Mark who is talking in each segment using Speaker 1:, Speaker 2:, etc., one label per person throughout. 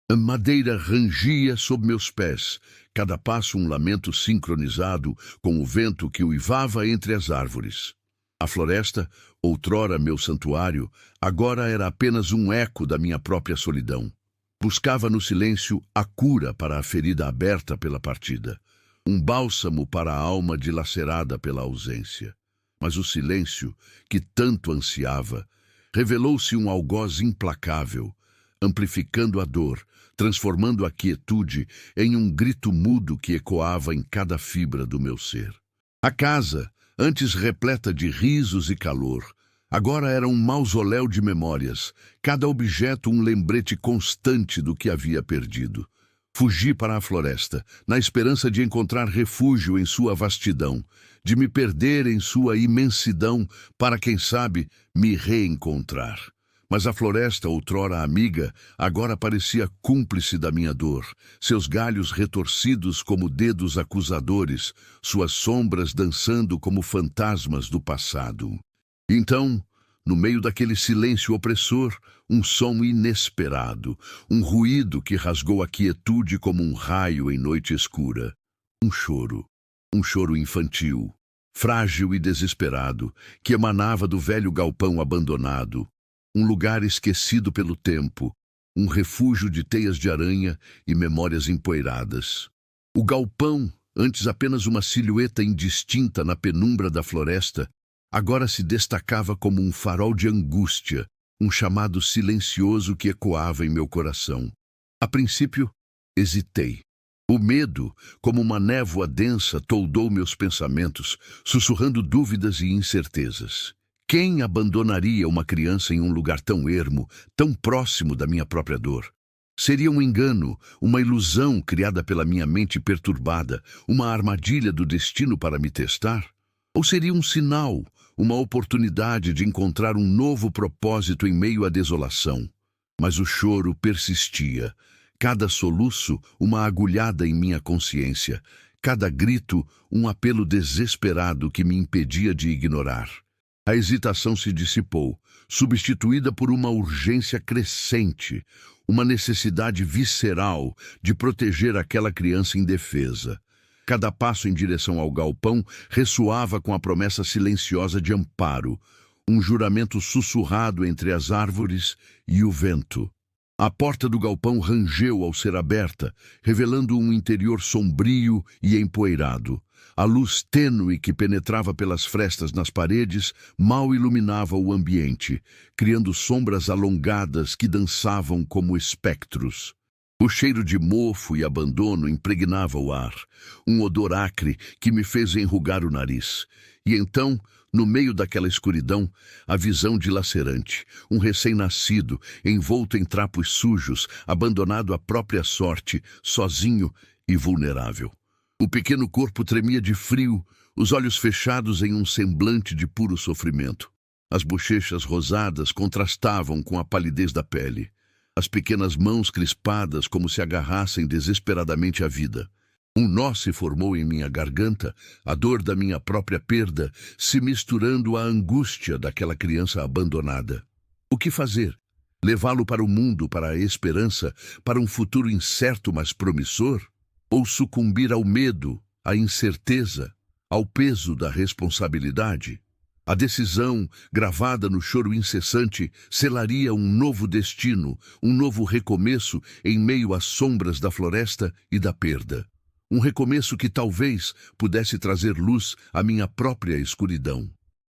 Speaker 1: A madeira rangia sob meus pés, cada passo um lamento sincronizado com o vento que uivava entre as árvores. A floresta, outrora meu santuário, agora era apenas um eco da minha própria solidão. Buscava no silêncio a cura para a ferida aberta pela partida, um bálsamo para a alma dilacerada pela ausência. Mas o silêncio, que tanto ansiava, revelou-se um algoz implacável, amplificando a dor, transformando a quietude em um grito mudo que ecoava em cada fibra do meu ser. A casa, antes repleta de risos e calor, agora era um mausoléu de memórias, cada objeto um lembrete constante do que havia perdido. Fugi para a floresta, na esperança de encontrar refúgio em sua vastidão, de me perder em sua imensidão, para, quem sabe, me reencontrar. Mas a floresta, outrora amiga, agora parecia cúmplice da minha dor, seus galhos retorcidos como dedos acusadores, suas sombras dançando como fantasmas do passado. Então, no meio daquele silêncio opressor, um som inesperado, um ruído que rasgou a quietude como um raio em noite escura. Um choro infantil, frágil e desesperado, que emanava do velho galpão abandonado, um lugar esquecido pelo tempo, um refúgio de teias de aranha e memórias empoeiradas. O galpão, antes apenas uma silhueta indistinta na penumbra da floresta, agora se destacava como um farol de angústia, um chamado silencioso que ecoava em meu coração. A princípio, hesitei. O medo, como uma névoa densa, toldou meus pensamentos, sussurrando dúvidas e incertezas. Quem abandonaria uma criança em um lugar tão ermo, tão próximo da minha própria dor? Seria um engano, uma ilusão criada pela minha mente perturbada, uma armadilha do destino para me testar? Ou seria um sinal, uma oportunidade de encontrar um novo propósito em meio à desolação? Mas o choro persistia, cada soluço uma agulhada em minha consciência, cada grito um apelo desesperado que me impedia de ignorar. A hesitação se dissipou, substituída por uma urgência crescente, uma necessidade visceral de proteger aquela criança indefesa. Cada passo em direção ao galpão ressoava com a promessa silenciosa de amparo, um juramento sussurrado entre as árvores e o vento. A porta do galpão rangeu ao ser aberta, revelando um interior sombrio e empoeirado. A luz tênue que penetrava pelas frestas nas paredes mal iluminava o ambiente, criando sombras alongadas que dançavam como espectros. O cheiro de mofo e abandono impregnava o ar, um odor acre que me fez enrugar o nariz. E então, no meio daquela escuridão, a visão dilacerante, um recém-nascido, envolto em trapos sujos, abandonado à própria sorte, sozinho e vulnerável. O pequeno corpo tremia de frio, os olhos fechados em um semblante de puro sofrimento. As bochechas rosadas contrastavam com a palidez da pele. As pequenas mãos crispadas como se agarrassem desesperadamente à vida. Um nó se formou em minha garganta, a dor da minha própria perda, se misturando à angústia daquela criança abandonada. O que fazer? Levá-lo para o mundo, para a esperança, para um futuro incerto mas promissor? Ou sucumbir ao medo, à incerteza, ao peso da responsabilidade? A decisão, gravada no choro incessante, selaria um novo destino, um novo recomeço em meio às sombras da floresta e da perda. Um recomeço que talvez pudesse trazer luz à minha própria escuridão.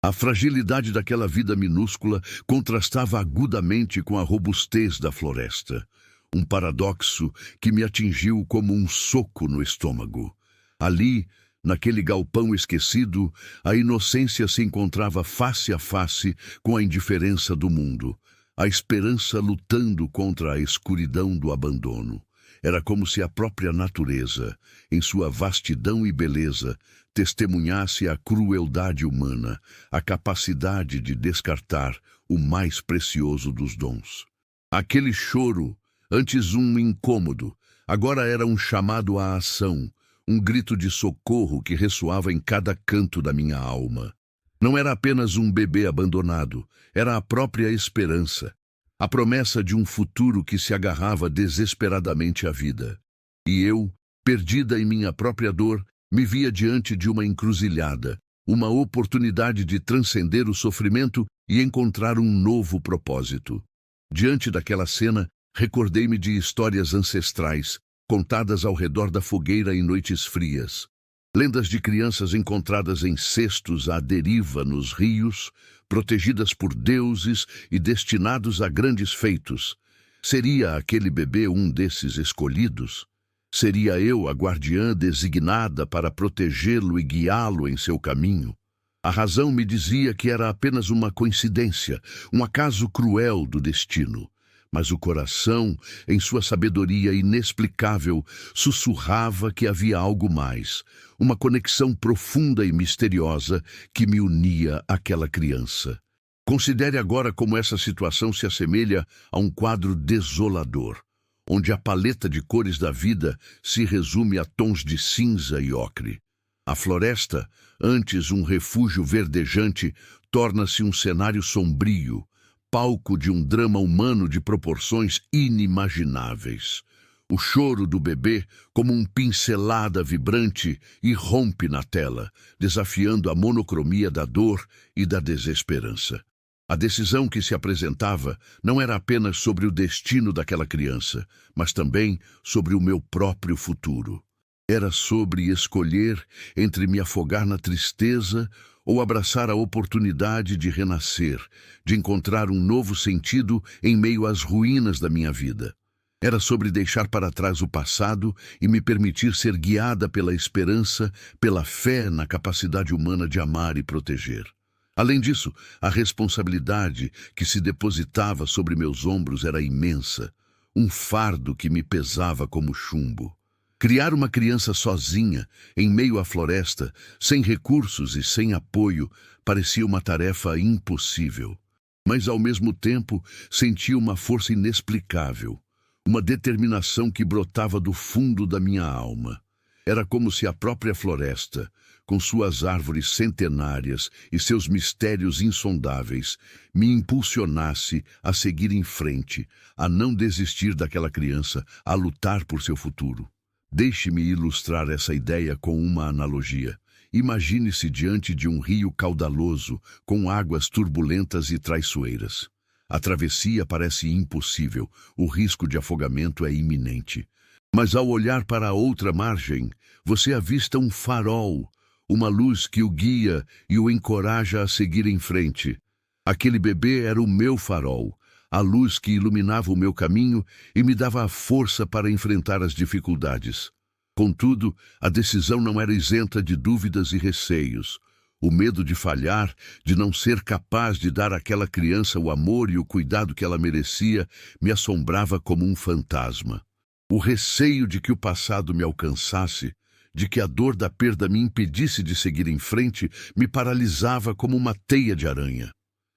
Speaker 1: A fragilidade daquela vida minúscula contrastava agudamente com a robustez da floresta. Um paradoxo que me atingiu como um soco no estômago. Ali, naquele galpão esquecido, a inocência se encontrava face a face com a indiferença do mundo, a esperança lutando contra a escuridão do abandono. Era como se a própria natureza, em sua vastidão e beleza, testemunhasse a crueldade humana, a capacidade de descartar o mais precioso dos dons. Aquele choro, antes um incômodo, agora era um chamado à ação, um grito de socorro que ressoava em cada canto da minha alma. Não era apenas um bebê abandonado, era a própria esperança. a promessa de um futuro que se agarrava desesperadamente à vida. E eu, perdida em minha própria dor, me via diante de uma encruzilhada, uma oportunidade de transcender o sofrimento e encontrar um novo propósito. Diante daquela cena, recordei-me de histórias ancestrais, contadas ao redor da fogueira em noites frias. Lendas de crianças encontradas em cestos à deriva nos rios, protegidas por deuses e destinados a grandes feitos. Seria aquele bebê um desses escolhidos? Seria eu a guardiã designada para protegê-lo e guiá-lo em seu caminho? A razão me dizia que era apenas uma coincidência, um acaso cruel do destino. Mas o coração, em sua sabedoria inexplicável, sussurrava que havia algo mais, uma conexão profunda e misteriosa que me unia àquela criança. Considere agora como essa situação se assemelha a um quadro desolador, onde a paleta de cores da vida se resume a tons de cinza e ocre. A floresta, antes um refúgio verdejante, torna-se um cenário sombrio, palco de um drama humano de proporções inimagináveis. O choro do bebê, como uma pincelada vibrante, irrompe na tela, desafiando a monocromia da dor e da desesperança. A decisão que se apresentava não era apenas sobre o destino daquela criança, mas também sobre o meu próprio futuro. Era sobre escolher entre me afogar na tristeza ou abraçar a oportunidade de renascer, de encontrar um novo sentido em meio às ruínas da minha vida. Era sobre deixar para trás o passado e me permitir ser guiada pela esperança, pela fé na capacidade humana de amar e proteger. Além disso, a responsabilidade que se depositava sobre meus ombros era imensa, um fardo que me pesava como chumbo. Criar uma criança sozinha, em meio à floresta, sem recursos e sem apoio, parecia uma tarefa impossível. Mas, ao mesmo tempo, sentia uma força inexplicável, uma determinação que brotava do fundo da minha alma. Era como se a própria floresta, com suas árvores centenárias e seus mistérios insondáveis, me impulsionasse a seguir em frente, a não desistir daquela criança, a lutar por seu futuro. Deixe-me ilustrar essa ideia com uma analogia. Imagine-se diante de um rio caudaloso, com águas turbulentas e traiçoeiras. A travessia parece impossível, o risco de afogamento é iminente. Mas ao olhar para a outra margem, você avista um farol, uma luz que o guia e o encoraja a seguir em frente. Aquele bebê era o meu farol, a luz que iluminava o meu caminho e me dava a força para enfrentar as dificuldades. Contudo, a decisão não era isenta de dúvidas e receios. O medo de falhar, de não ser capaz de dar àquela criança o amor e o cuidado que ela merecia, me assombrava como um fantasma. O receio de que o passado me alcançasse, de que a dor da perda me impedisse de seguir em frente, me paralisava como uma teia de aranha.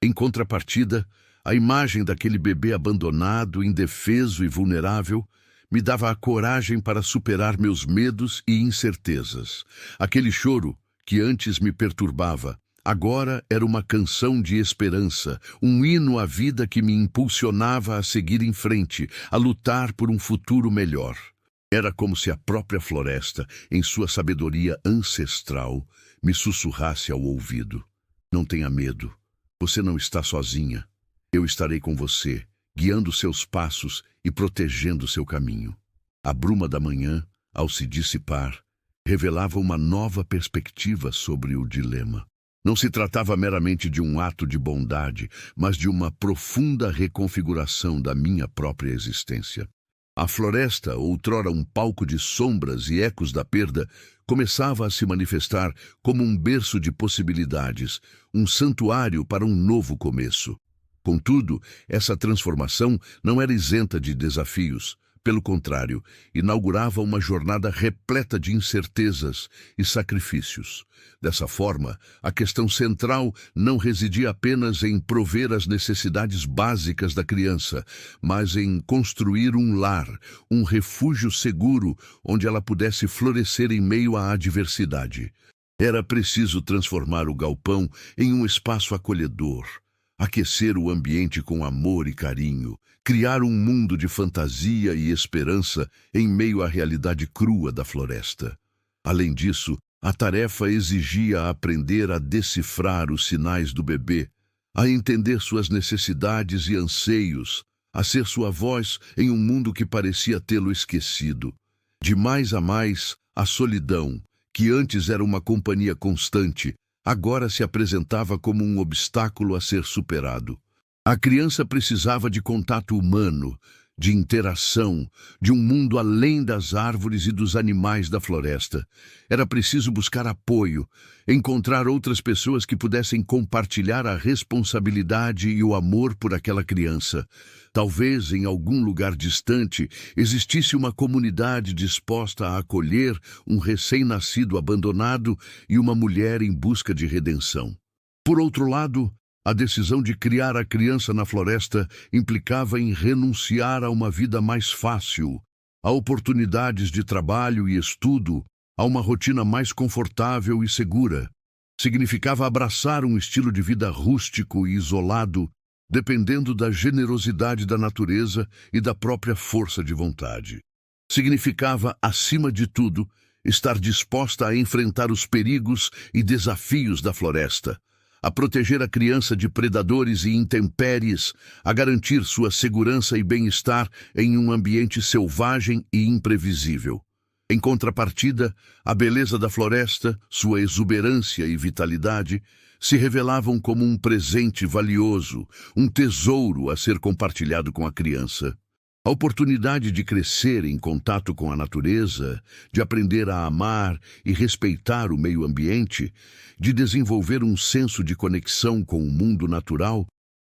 Speaker 1: Em contrapartida, a imagem daquele bebê abandonado, indefeso e vulnerável me dava a coragem para superar meus medos e incertezas. Aquele choro, que antes me perturbava, agora era uma canção de esperança, um hino à vida que me impulsionava a seguir em frente, a lutar por um futuro melhor. Era como se a própria floresta, em sua sabedoria ancestral, me sussurrasse ao ouvido: "Não tenha medo, você não está sozinha. Eu estarei com você, guiando seus passos e protegendo seu caminho." A bruma da manhã, ao se dissipar, revelava uma nova perspectiva sobre o dilema. Não se tratava meramente de um ato de bondade, mas de uma profunda reconfiguração da minha própria existência. A floresta, outrora um palco de sombras e ecos da perda, começava a se manifestar como um berço de possibilidades, um santuário para um novo começo. Contudo, essa transformação não era isenta de desafios. Pelo contrário, inaugurava uma jornada repleta de incertezas e sacrifícios. Dessa forma, a questão central não residia apenas em prover as necessidades básicas da criança, mas em construir um lar, um refúgio seguro onde ela pudesse florescer em meio à adversidade. Era preciso transformar o galpão em um espaço acolhedor, aquecer o ambiente com amor e carinho, criar um mundo de fantasia e esperança em meio à realidade crua da floresta. Além disso, a tarefa exigia aprender a decifrar os sinais do bebê, a entender suas necessidades e anseios, a ser sua voz em um mundo que parecia tê-lo esquecido. De mais a mais, a solidão, que antes era uma companhia constante, agora se apresentava como um obstáculo a ser superado. A criança precisava de contato humano, de interação, de um mundo além das árvores e dos animais da floresta. Era preciso buscar apoio, encontrar outras pessoas que pudessem compartilhar a responsabilidade e o amor por aquela criança. Talvez em algum lugar distante existisse uma comunidade disposta a acolher um recém-nascido abandonado e uma mulher em busca de redenção. Por outro lado, a decisão de criar a criança na floresta implicava em renunciar a uma vida mais fácil, a oportunidades de trabalho e estudo, a uma rotina mais confortável e segura. Significava abraçar um estilo de vida rústico e isolado, dependendo da generosidade da natureza e da própria força de vontade. Significava, acima de tudo, estar disposta a enfrentar os perigos e desafios da floresta, a proteger a criança de predadores e intempéries, a garantir sua segurança e bem-estar em um ambiente selvagem e imprevisível. Em contrapartida, a beleza da floresta, sua exuberância e vitalidade, se revelavam como um presente valioso, um tesouro a ser compartilhado com a criança. A oportunidade de crescer em contato com a natureza, de aprender a amar e respeitar o meio ambiente, de desenvolver um senso de conexão com o mundo natural,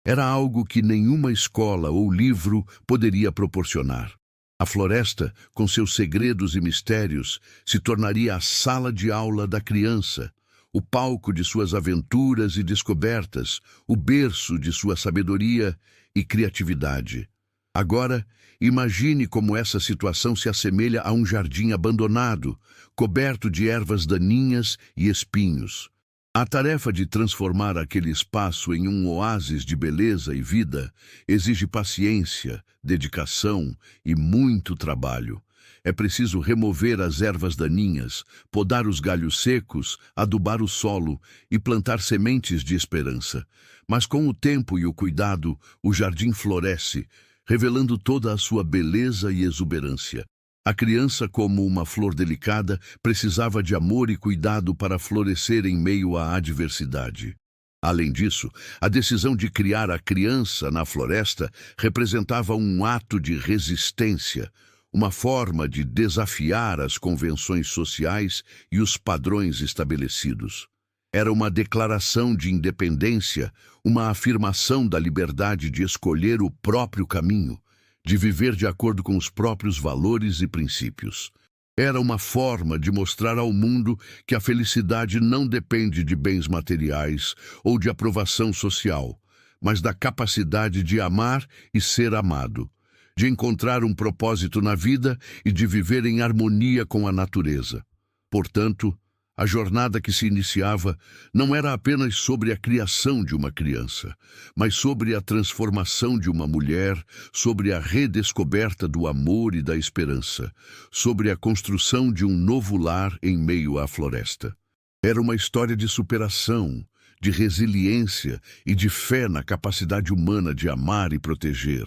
Speaker 1: era algo que nenhuma escola ou livro poderia proporcionar. A floresta, com seus segredos e mistérios, se tornaria a sala de aula da criança, o palco de suas aventuras e descobertas, o berço de sua sabedoria e criatividade. Agora, imagine como essa situação se assemelha a um jardim abandonado, coberto de ervas daninhas e espinhos. A tarefa de transformar aquele espaço em um oásis de beleza e vida exige paciência, dedicação e muito trabalho. É preciso remover as ervas daninhas, podar os galhos secos, adubar o solo e plantar sementes de esperança. Mas com o tempo e o cuidado, o jardim floresce, revelando toda a sua beleza e exuberância. A criança, como uma flor delicada, precisava de amor e cuidado para florescer em meio à adversidade. Além disso, a decisão de criar a criança na floresta representava um ato de resistência, uma forma de desafiar as convenções sociais e os padrões estabelecidos. Era uma declaração de independência, uma afirmação da liberdade de escolher o próprio caminho, de viver de acordo com os próprios valores e princípios. Era uma forma de mostrar ao mundo que a felicidade não depende de bens materiais ou de aprovação social, mas da capacidade de amar e ser amado, de encontrar um propósito na vida e de viver em harmonia com a natureza. Portanto, a jornada que se iniciava não era apenas sobre a criação de uma criança, mas sobre a transformação de uma mulher, sobre a redescoberta do amor e da esperança, sobre a construção de um novo lar em meio à floresta. Era uma história de superação, de resiliência e de fé na capacidade humana de amar e proteger,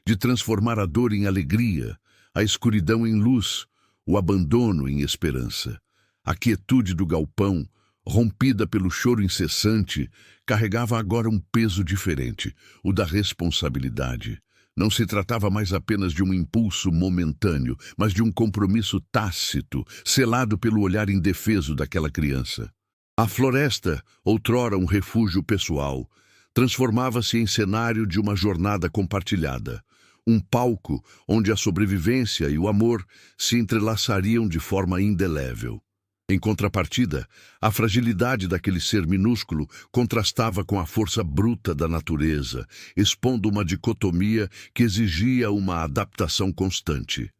Speaker 1: de transformar a dor em alegria, a escuridão em luz, o abandono em esperança. A quietude do galpão, rompida pelo choro incessante, carregava agora um peso diferente, o da responsabilidade. Não se tratava mais apenas de um impulso momentâneo, mas de um compromisso tácito, selado pelo olhar indefeso daquela criança. A floresta, outrora um refúgio pessoal, transformava-se em cenário de uma jornada compartilhada. Um palco onde a sobrevivência e o amor se entrelaçariam de forma indelével. Em contrapartida, a fragilidade daquele ser minúsculo contrastava com a força bruta da natureza, expondo uma dicotomia que exigia uma adaptação constante.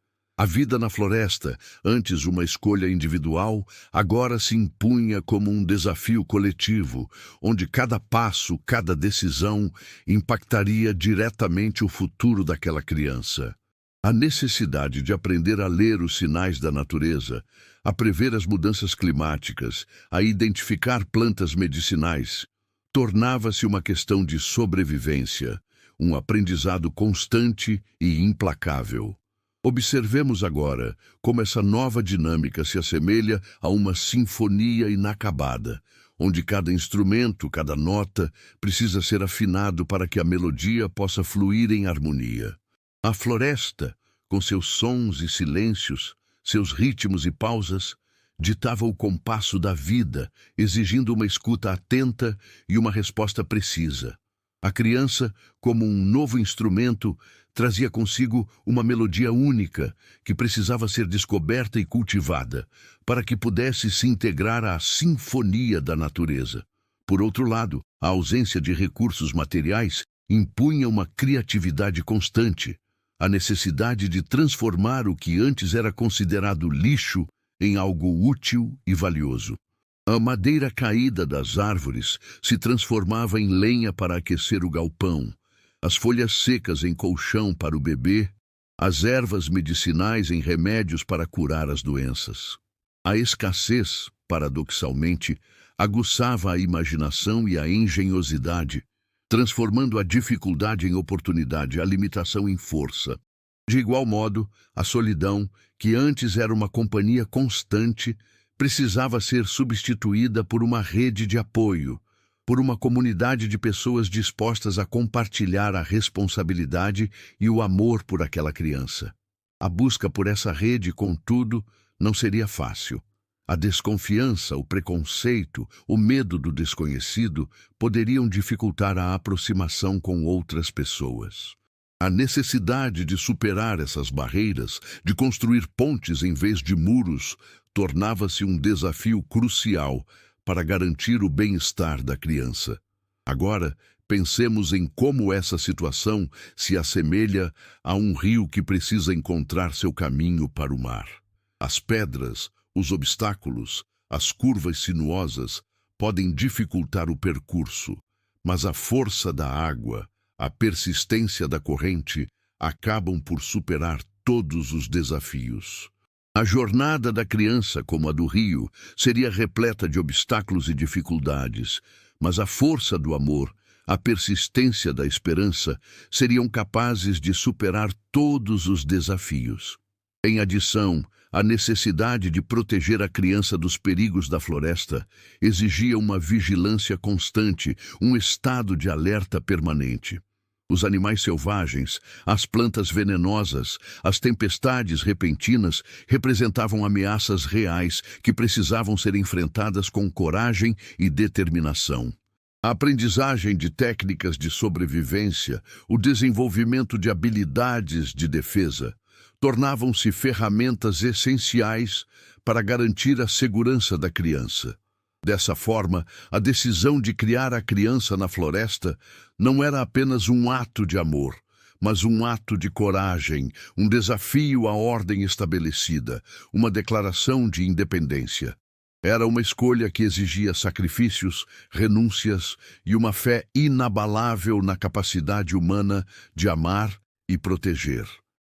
Speaker 1: A vida na floresta, antes uma escolha individual, agora se impunha como um desafio coletivo, onde cada passo, cada decisão impactaria diretamente o futuro daquela criança. A necessidade de aprender a ler os sinais da natureza, a prever as mudanças climáticas, a identificar plantas medicinais, tornava-se uma questão de sobrevivência, um aprendizado constante e implacável. Observemos agora como essa nova dinâmica se assemelha a uma sinfonia inacabada, onde cada instrumento, cada nota, precisa ser afinado para que a melodia possa fluir em harmonia. A floresta, com seus sons e silêncios, seus ritmos e pausas, ditava o compasso da vida, exigindo uma escuta atenta e uma resposta precisa. A criança, como um novo instrumento, trazia consigo uma melodia única que precisava ser descoberta e cultivada para que pudesse se integrar à sinfonia da natureza. Por outro lado, a ausência de recursos materiais impunha uma criatividade constante, a necessidade de transformar o que antes era considerado lixo em algo útil e valioso. A madeira caída das árvores se transformava em lenha para aquecer o galpão, as folhas secas em colchão para o bebê, as ervas medicinais em remédios para curar as doenças. A escassez, paradoxalmente, aguçava a imaginação e a engenhosidade, transformando a dificuldade em oportunidade, a limitação em força. De igual modo, a solidão, que antes era uma companhia constante, precisava ser substituída por uma rede de apoio, por uma comunidade de pessoas dispostas a compartilhar a responsabilidade e o amor por aquela criança. A busca por essa rede, contudo, não seria fácil. A desconfiança, o preconceito, o medo do desconhecido poderiam dificultar a aproximação com outras pessoas. A necessidade de superar essas barreiras, de construir pontes em vez de muros, tornava-se um desafio crucial para garantir o bem-estar da criança. Agora, pensemos em como essa situação se assemelha a um rio que precisa encontrar seu caminho para o mar. As pedras, os obstáculos, as curvas sinuosas podem dificultar o percurso, mas a força da água, a persistência da corrente acabam por superar todos os desafios. A jornada da criança, como a do rio, seria repleta de obstáculos e dificuldades, mas a força do amor, a persistência da esperança seriam capazes de superar todos os desafios. Em adição, a necessidade de proteger a criança dos perigos da floresta exigia uma vigilância constante, um estado de alerta permanente. Os animais selvagens, as plantas venenosas, as tempestades repentinas representavam ameaças reais que precisavam ser enfrentadas com coragem e determinação. A aprendizagem de técnicas de sobrevivência, o desenvolvimento de habilidades de defesa, tornavam-se ferramentas essenciais para garantir a segurança da criança. Dessa forma, a decisão de criar a criança na floresta não era apenas um ato de amor, mas um ato de coragem, um desafio à ordem estabelecida, uma declaração de independência. Era uma escolha que exigia sacrifícios, renúncias e uma fé inabalável na capacidade humana de amar e proteger.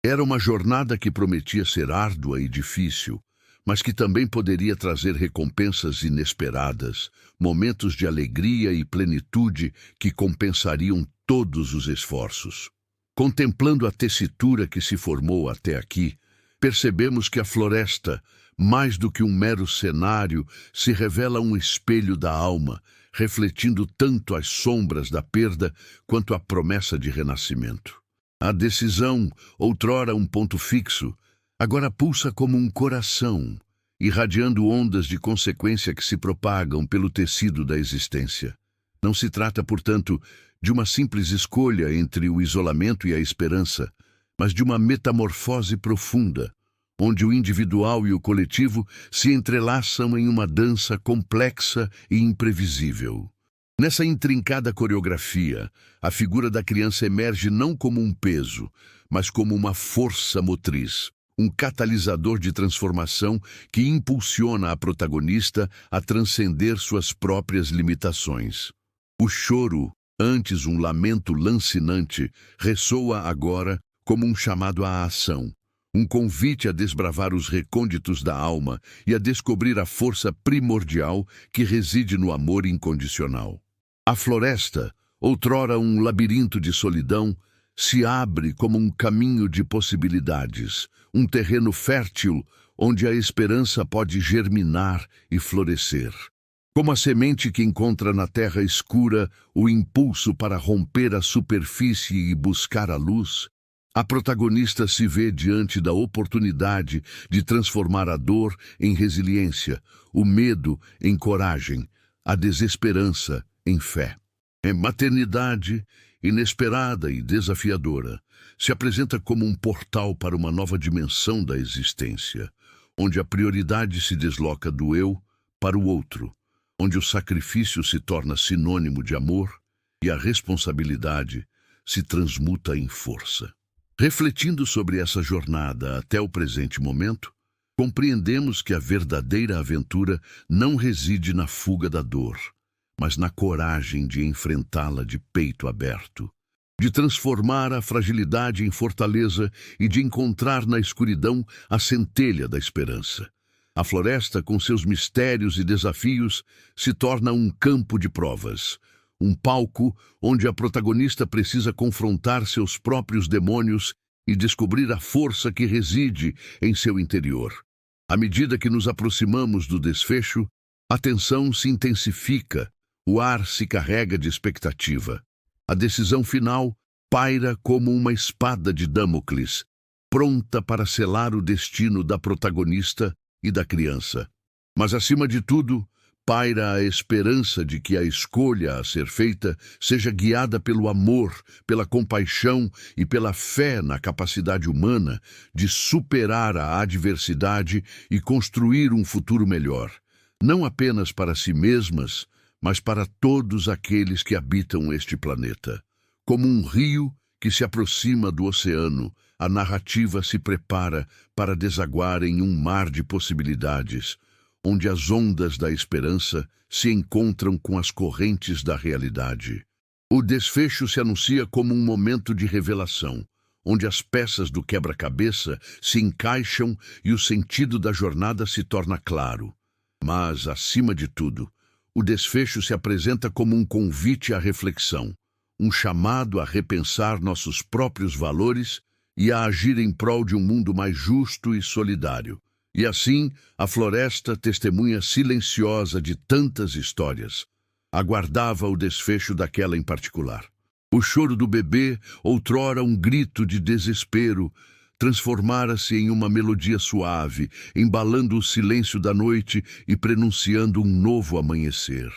Speaker 1: Era uma jornada que prometia ser árdua e difícil, mas que também poderia trazer recompensas inesperadas, momentos de alegria e plenitude que compensariam todos os esforços. Contemplando a tessitura que se formou até aqui, percebemos que a floresta, mais do que um mero cenário, se revela um espelho da alma, refletindo tanto as sombras da perda quanto a promessa de renascimento. A decisão, outrora um ponto fixo, agora pulsa como um coração, irradiando ondas de consequência que se propagam pelo tecido da existência. Não se trata, portanto, de uma simples escolha entre o isolamento e a esperança, mas de uma metamorfose profunda, onde o individual e o coletivo se entrelaçam em uma dança complexa e imprevisível. Nessa intrincada coreografia, a figura da criança emerge não como um peso, mas como uma força motriz, um catalisador de transformação que impulsiona a protagonista a transcender suas próprias limitações. O choro, antes um lamento lancinante, ressoa agora como um chamado à ação, um convite a desbravar os recônditos da alma e a descobrir a força primordial que reside no amor incondicional. A floresta, outrora um labirinto de solidão, se abre como um caminho de possibilidades, um terreno fértil onde a esperança pode germinar e florescer. Como a semente que encontra na terra escura o impulso para romper a superfície e buscar a luz, a protagonista se vê diante da oportunidade de transformar a dor em resiliência, o medo em coragem, a desesperança em fé. A maternidade, inesperada e desafiadora, se apresenta como um portal para uma nova dimensão da existência, onde a prioridade se desloca do eu para o outro, onde o sacrifício se torna sinônimo de amor e a responsabilidade se transmuta em força. Refletindo sobre essa jornada até o presente momento, compreendemos que a verdadeira aventura não reside na fuga da dor, mas na coragem de enfrentá-la de peito aberto, de transformar a fragilidade em fortaleza e de encontrar na escuridão a centelha da esperança. A floresta, com seus mistérios e desafios, se torna um campo de provas, um palco onde a protagonista precisa confrontar seus próprios demônios e descobrir a força que reside em seu interior. À medida que nos aproximamos do desfecho, a tensão se intensifica, o ar se carrega de expectativa. A decisão final paira como uma espada de Damocles, pronta para selar o destino da protagonista e da criança. Mas, acima de tudo, paira a esperança de que a escolha a ser feita seja guiada pelo amor, pela compaixão e pela fé na capacidade humana de superar a adversidade e construir um futuro melhor, não apenas para si mesmas, mas para todos aqueles que habitam este planeta. Como um rio que se aproxima do oceano, a narrativa se prepara para desaguar em um mar de possibilidades, onde as ondas da esperança se encontram com as correntes da realidade. O desfecho se anuncia como um momento de revelação, onde as peças do quebra-cabeça se encaixam e o sentido da jornada se torna claro. Mas, acima de tudo, o desfecho se apresenta como um convite à reflexão, um chamado a repensar nossos próprios valores e a agir em prol de um mundo mais justo e solidário. E assim, a floresta, testemunha silenciosa de tantas histórias, aguardava o desfecho daquela em particular. O choro do bebê, outrora um grito de desespero, transformara-se em uma melodia suave, embalando o silêncio da noite e prenunciando um novo amanhecer.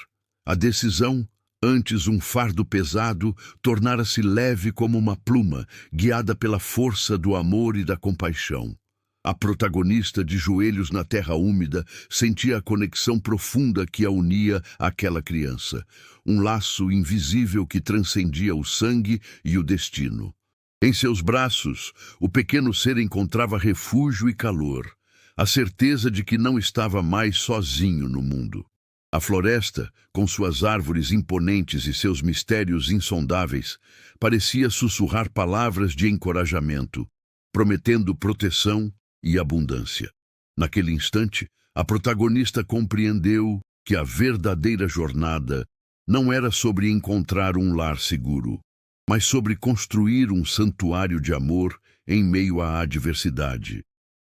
Speaker 1: A decisão, antes um fardo pesado, tornara-se leve como uma pluma, guiada pela força do amor e da compaixão. A protagonista, de joelhos na terra úmida, sentia a conexão profunda que a unia àquela criança, um laço invisível que transcendia o sangue e o destino. Em seus braços, o pequeno ser encontrava refúgio e calor, a certeza de que não estava mais sozinho no mundo. A floresta, com suas árvores imponentes e seus mistérios insondáveis, parecia sussurrar palavras de encorajamento, prometendo proteção e abundância. Naquele instante, a protagonista compreendeu que a verdadeira jornada não era sobre encontrar um lar seguro, mas sobre construir um santuário de amor em meio à adversidade.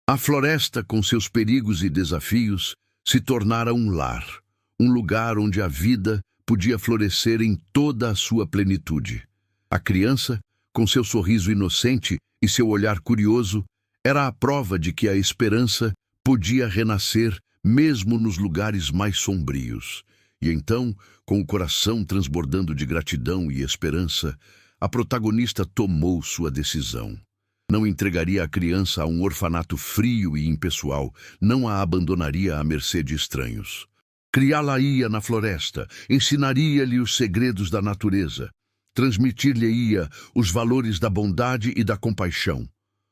Speaker 1: A floresta, com seus perigos e desafios, se tornara um lar, um lugar onde a vida podia florescer em toda a sua plenitude. A criança, com seu sorriso inocente e seu olhar curioso, era a prova de que a esperança podia renascer mesmo nos lugares mais sombrios. E então, com o coração transbordando de gratidão e esperança, a protagonista tomou sua decisão. Não entregaria a criança a um orfanato frio e impessoal, não a abandonaria à mercê de estranhos. Criá-la-ia na floresta, ensinaria-lhe os segredos da natureza, transmitir-lhe-ia os valores da bondade e da compaixão.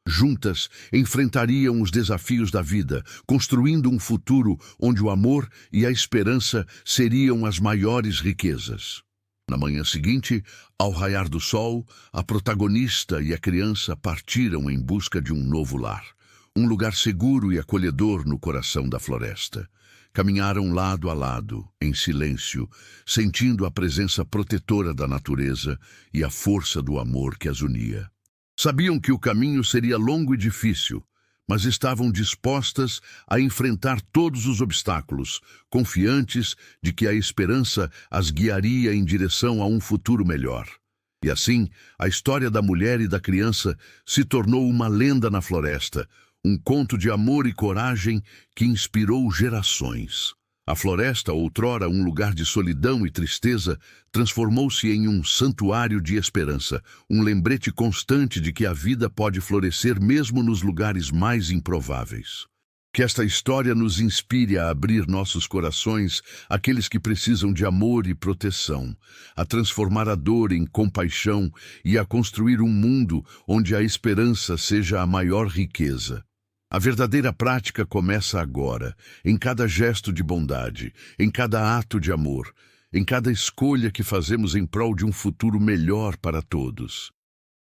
Speaker 1: Juntas, enfrentariam os desafios da vida, construindo um futuro onde o amor e a esperança seriam as maiores riquezas. Na manhã seguinte, ao raiar do sol, a protagonista e a criança partiram em busca de um novo lar, um lugar seguro e acolhedor no coração da floresta. Caminharam lado a lado, em silêncio, sentindo a presença protetora da natureza e a força do amor que as unia. Sabiam que o caminho seria longo e difícil, mas estavam dispostas a enfrentar todos os obstáculos, confiantes de que a esperança as guiaria em direção a um futuro melhor. E assim, a história da mulher e da criança se tornou uma lenda na floresta, um conto de amor e coragem que inspirou gerações. A floresta, outrora um lugar de solidão e tristeza, transformou-se em um santuário de esperança, um lembrete constante de que a vida pode florescer mesmo nos lugares mais improváveis. Que esta história nos inspire a abrir nossos corações àqueles que precisam de amor e proteção, a transformar a dor em compaixão e a construir um mundo onde a esperança seja a maior riqueza. A verdadeira prática começa agora, em cada gesto de bondade, em cada ato de amor, em cada escolha que fazemos em prol de um futuro melhor para todos.